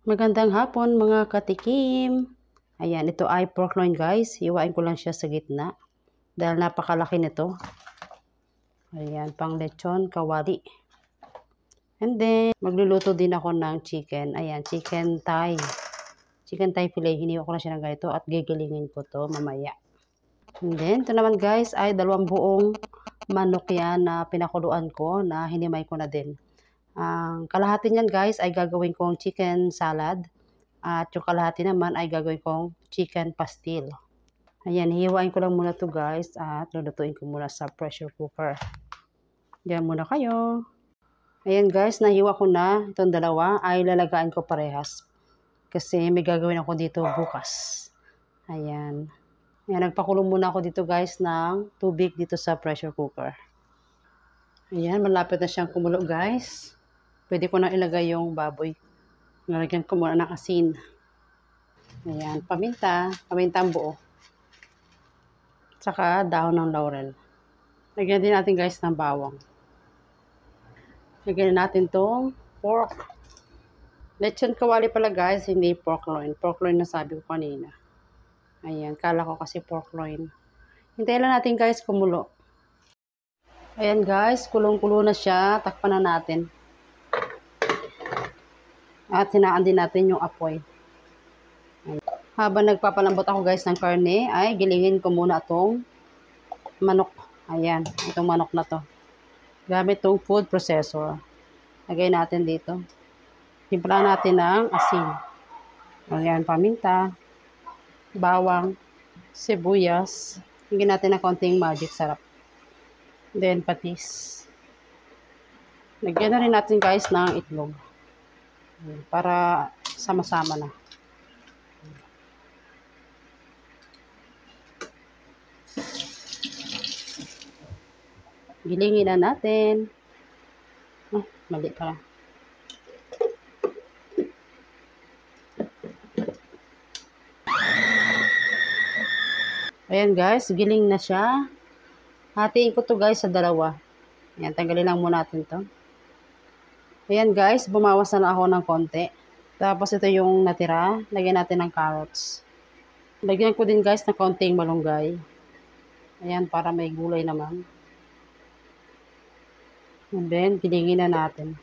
Magandang hapon mga katikim. Ayan, ito ay pork loin guys. Hiwain ko lang siya sa gitna. Dahil napakalaki nito. Ayan, pang lechon, kawali. And then, magluluto din ako ng chicken. Ayan, chicken thigh. Chicken thigh fillet. Hiniwa ko na siya ng ganito at gigilingin ko to mamaya. And then, ito naman guys ay 2 buong manok yan na pinakuluan ko na hinimay ko na din. Ang kalahati niyan guys ay gagawin kong chicken salad. At yung kalahati naman ay gagawin kong chicken pastil. Ayan, hihiwain ko lang muna to guys at lulutuin ko muna sa pressure cooker. Diyan muna kayo. Ayan guys, nahiwa ko na itong dalawa ay lalagaan ko parehas. Kasi may gagawin ako dito bukas. Ayan. Ayan, nagpakulong muna ako dito guys ng tubig dito sa pressure cooker. Ayan, malapit na siyang kumulo guys. Pwede ko na ilagay yung baboy. Nalagyan ko muna ng asin. Ayan, pamintang buo. Tsaka dahon ng laurel. Lagyan din natin guys ng bawang. Lagyan natin tong pork. Lechon kawali pala guys, hindi pork loin. Pork loin na sabi ko kanina. Ayan, kala ko kasi pork loin. Hintayin lang natin guys kumulo. Ayan guys, kulong-kulo na siya. Takpan na natin. At hinaan din natin yung apoy. Ayan. Habang nagpapalambot ako guys ng karne, ay gilingin ko muna itong manok. Ayan, itong manok na to. Gamit itong food processor. Lagay natin dito. Timpla natin ng asin. Ayan, paminta, bawang, sibuyas. Hingin natin ng konting magic sarap. Then, patis. Lagyan na rin natin guys ng itlog. Para sama-sama na. Gilingin na natin. Oh, mali pala. Ayan guys, giling na siya. Hatiin ko to guys sa dalawa. Ayan, tanggalin lang muna natin to. Ayan guys, bumawas na ako ng konti. Tapos ito yung natira. Lagyan natin ng carrots. Lagyan ko din guys ng konting malunggay. Ayan, para may gulay naman. And then, gilingin na natin.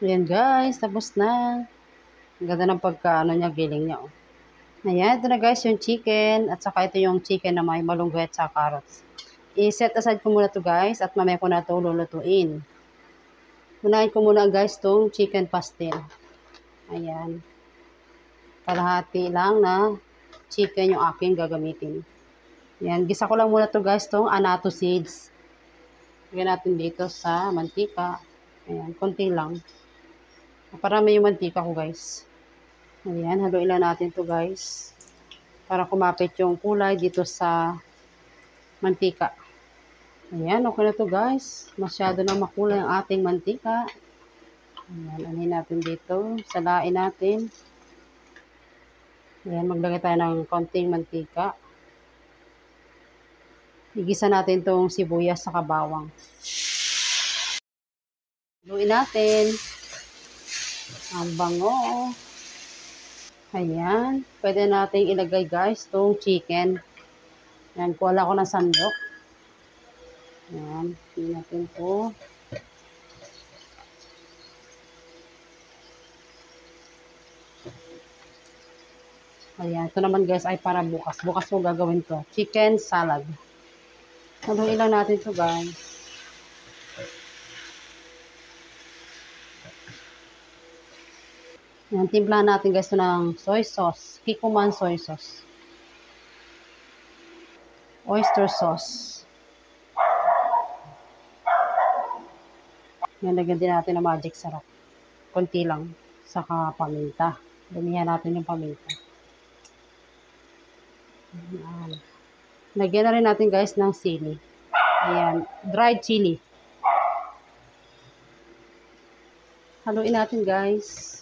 Ayan guys, tapos na. Ang ganda ng pagkaano niya, giling niya. Oh. Ayan, ito na guys yung chicken. At saka ito yung chicken na may malunggay at saka carrots. I-set aside ko muna to guys at mamaya ko na to lulutuin. Unahin ko muna guys tong chicken pastil. Ayan. Kalahati lang na chicken yung aking gagamitin. Ayan, gisa ko lang muna to guys tong annatto seeds. Lagyan natin dito sa mantika. Ayan, konti lang. Para may yung mantika ko guys. Ayan, haluin lang natin to guys. Para kumapit yung kulay dito sa mantika. Ayan, okay na to guys. Masyado na makulay ang ating mantika. Ayan, anin natin dito. Salain natin. Ayan, maglagay tayo ng konting mantika. Igisa natin tong sibuyas sa bawang. Haluin natin. Ang bango. Ayan. Pwede natin ilagay guys tong chicken. Ayan, kuha ko ng sandok. Ayan. Tingnan natin po. Ayan. Ito naman guys ay para bukas. Bukas ko gagawin to. Chicken salad. Haluin lang natin to guys. Ayan, timplahan natin guys ng soy sauce. Kikkoman soy sauce. Oyster sauce. Ayan, lagyan din natin ng magic sarap. Konti lang. Saka paminta. Damihan natin yung paminta. Ayan. Lagyan na rin natin guys ng sili. Ayan, dried chili. Haluin natin guys.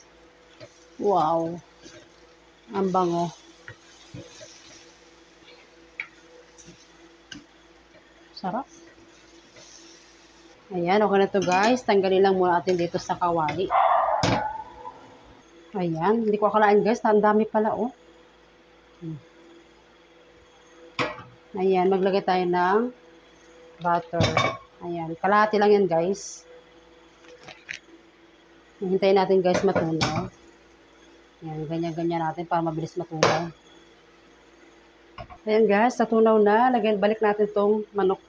Wow. Ang bango. Sarap. Ayan, okay na to guys. Tanggalin lang muna natin dito sa kawali. Ayan, hindi ko akalain guys, ang dami pala oh. Ayan, maglagay tayo ng butter. Ayan, kalahati lang yan guys. Hintayin natin guys matunaw. Ayan, ganyan-ganyan natin para mabilis matunaw. Ayan guys, natunaw na. Balik natin tong manok.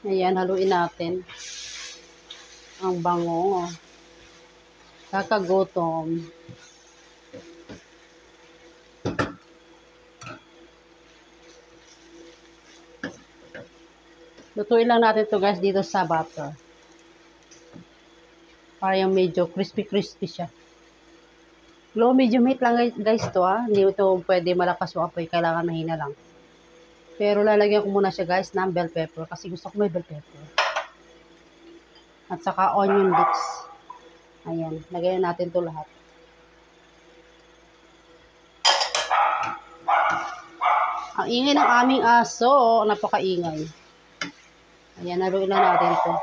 Ayan, haluin natin. Ang bango. Kakagutom. Lutuin lang natin to guys dito sa butter. Para yung medyo crispy-crispy siya. Low medium heat lang guys to ah. Hindi ito pwede malakas yung apoy. Kailangan mahina lang. Pero lalagyan ko muna siya guys ng bell pepper. Kasi gusto ko may bell pepper. At saka onion bits. Ayan. Lagyan natin to lahat. Ang ingay ng aming aso. Napakaingay. Ayan. Naruin na natin to.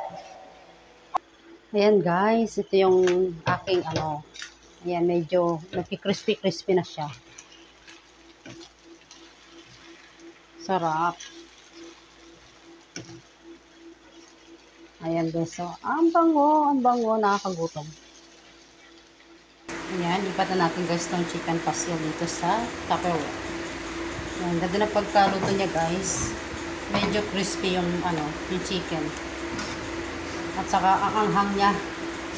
Ayan guys. Ito yung aking ano. Ayan. Medyo nagki-crispy-crispy na siya. Sarap. Ayan guys. So, ang bango, nakakagutom. Ayan, lipat na natin guys tong chicken pastil dito sa Tupperware. Ayan, ganda na pagkaluto niya guys. Medyo crispy yung yung chicken. At saka ang anghang niya,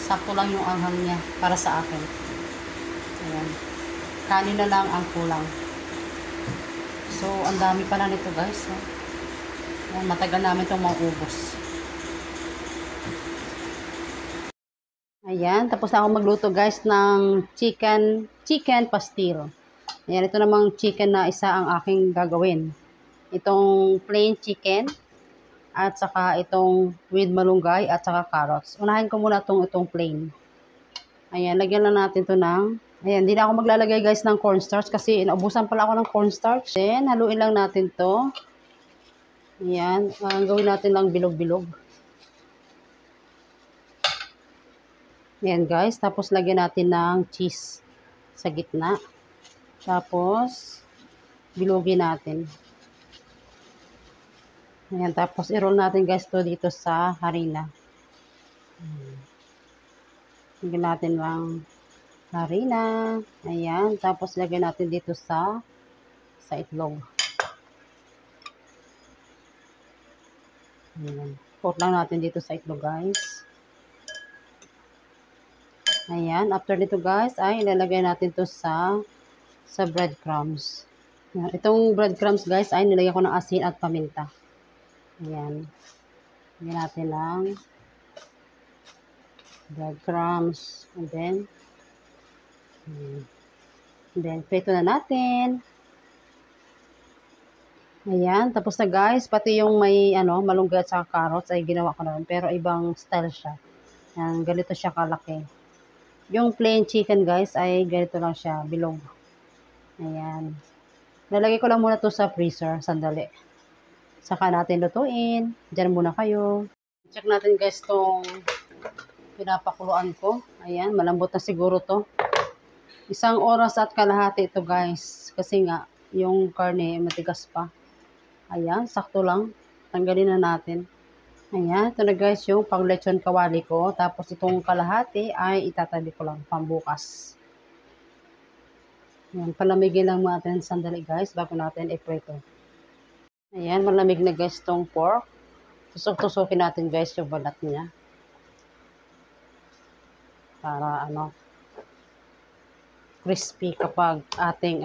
sakto lang yung anghang niya para sa akin. Ayan. Kanin na lang ang kulang. So, ang dami pala nito guys. Ayan, matagal namin itong maubos. Ayan, tapos na ako magluto guys ng chicken pastil. Ayan, ito namang chicken na isa ang aking gagawin. Itong plain chicken at saka itong with malunggay at saka carrots. Unahin ko muna itong plain. Ayan, lagyan lang natin ito ng, ayan, hindi na ako maglalagay guys ng cornstarch kasi inaubusan pala ako ng cornstarch. Then, haluin lang natin to. Ayan, gawin natin lang bilog-bilog. Ayan guys, tapos lagyan natin ng cheese sa gitna. Tapos, bilogin natin. Ayan, tapos i-roll natin guys to dito sa harina. Lagyan natin lang harina. Ayan, tapos lagyan natin dito sa itlog. Ayan, coat lang natin dito sa itlog guys. Ayan, after dito guys, ay ilalagay natin to sa breadcrumbs. Ayan, itong breadcrumbs guys, ay nilagyan ko ng asin at paminta. Ayan. Lagyan natin ng breadcrumbs. And then, prito na natin. Ayan, tapos na guys, pati yung may malunggay at saka carrots ay ginawa ko na rin. Pero ibang style siya. Ayan, ganito siya kalaki. Yung plain chicken guys ay ganito lang siya, bilog. Ayan. Lalagay ko lang muna to sa freezer, sandali. Saka natin lutuin. Diyan muna kayo. Check natin guys tong pinapakuluan ko. Ayan, malambot na siguro to. 1 oras at kalahati ito guys. Kasi nga, yung karne matigas pa. Ayan, sakto lang. Tanggalin na natin. Ayan, ito na guys yung pang lechon kawali ko. Tapos itong kalahati ay itatabi ko lang pambukas. Ayan, palamigin lang natin sandali guys bago natin i-prito. Ayan, malamig na guys itong pork. Tusok-tusokin natin guys yung balat niya. Para crispy kapag ating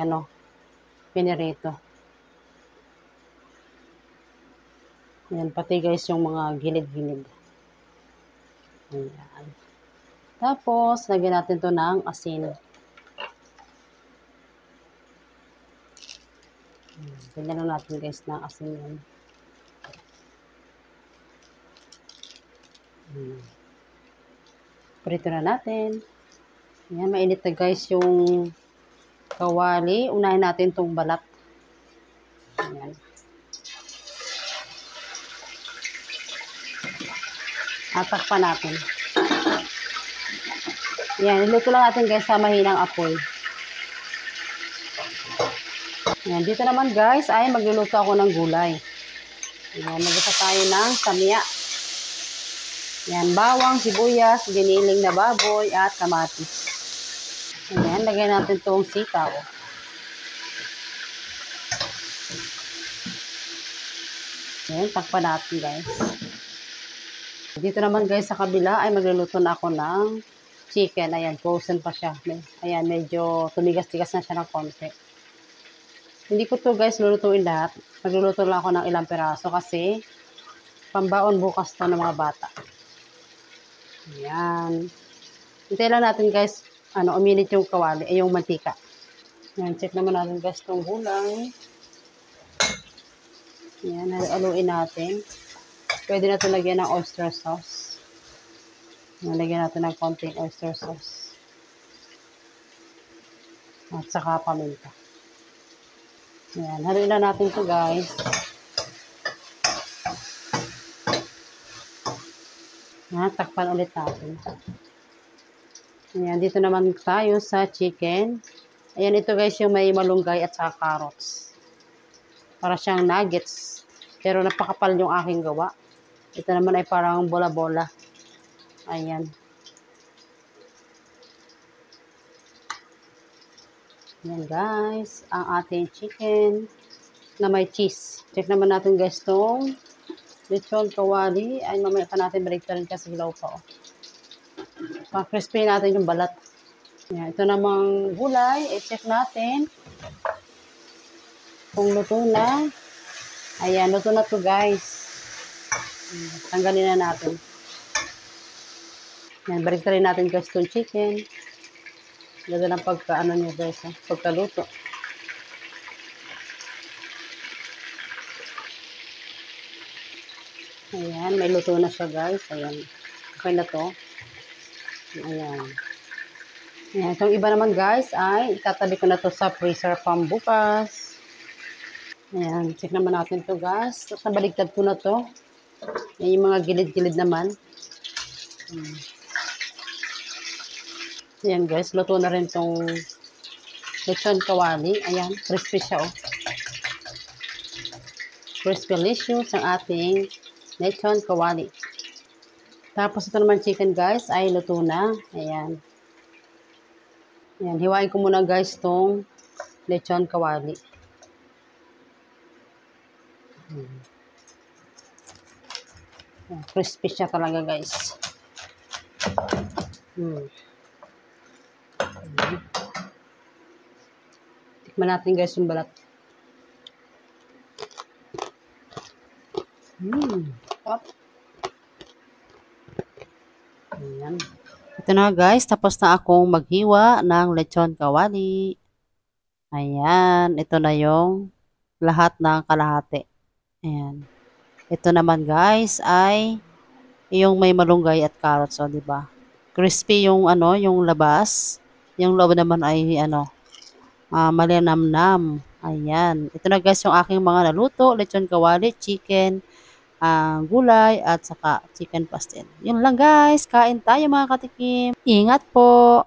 pinirito. Ayan, pati guys yung mga gilid-gilid. Ayan. Tapos, lagyan natin to ng asin. Ganyan lang natin guys ng asin yan. Prito na natin. Ayan, mainit na guys yung kawali. Unahin natin itong balat. Ayan. At takpan natin. Yan, niluto lang natin guys sa mahinang apoy. Yan, dito naman guys ay magluluto ako ng gulay. Yan, magisa tayo ng samya. Yan, bawang, sibuyas, giniling na baboy, at kamatis. Yan, lagay natin itong sitaw. Yan, takpan natin guys. Dito naman guys sa kabila ay magluluto na ako ng chicken. Ayan, frozen pa siya. Ayan, medyo tumigas-tigas na siya ng konti. Hindi ko to guys lulutuin lahat. Magluluto lang ako ng ilang piraso kasi pambaon bukas to ng mga bata. Ayan. Hintay lang natin guys, uminit yung kawali, yung mantika. Ayan, check naman natin guys itong gulay. Ayan, haluin natin. Pwede na ito lagyan ng oyster sauce. Nalagyan natin ng konting oyster sauce. At saka paminta. Ayan, haluin na natin ito guys. Ayan, takpan ulit natin. Ayan, dito naman tayo sa chicken. Ayan, ito guys yung may malunggay at saka carrots. Para siyang nuggets. Pero napakapal yung aking gawa. Ito naman ay parang bola-bola. Ayan. Ayan guys, ang ating chicken na may cheese. Check naman natin guys itong lechon kawali. Ay mamaya pa natin baliktarin kasi hilaw pa. Pa-crispy natin yung balat. Ayan, ito namang gulay. I-check natin kung luto na. Ayan, luto na to guys. Tanggalin na natin. Ayan, baliktarin natin guys itong chicken. Ganda ng pagka-ano niya guys, pagkaluto. Ayan, may luto na siya guys. Ayan, okay na to. Ayan. Ayan, itong iba naman guys ay itatabi ko na to sa freezer pang bukas. Ayan, check naman natin to guys. Tapos nabaligtad ko na to. Ayan, yung mga gilid-gilid naman. Ayan guys, luto na rin tong lechon kawali. Ayan, crispy siya oh. Crispy-licious ang ating lechon kawali. Tapos ito naman chicken guys ay luto na. Ayan. Ayan, hiwain ko muna guys tong lechon kawali. Ayan, crispy siya talaga guys. Tikman natin guys yung balat. Ayan. Ito na guys, tapos na akong maghiwa ng lechon kawali. Ayan, ito na yung lahat ng kalahati. Ayan. Ito naman guys ay yung may malunggay at carrots, oh, 'di ba? Crispy yung yung labas, yung loob naman ay malinamnam. Ayan. Ito na guys yung aking mga naluto, lechon kawali, chicken, gulay at saka chicken pastel. Yun lang guys, kain tayo mga katikim. Ingat po.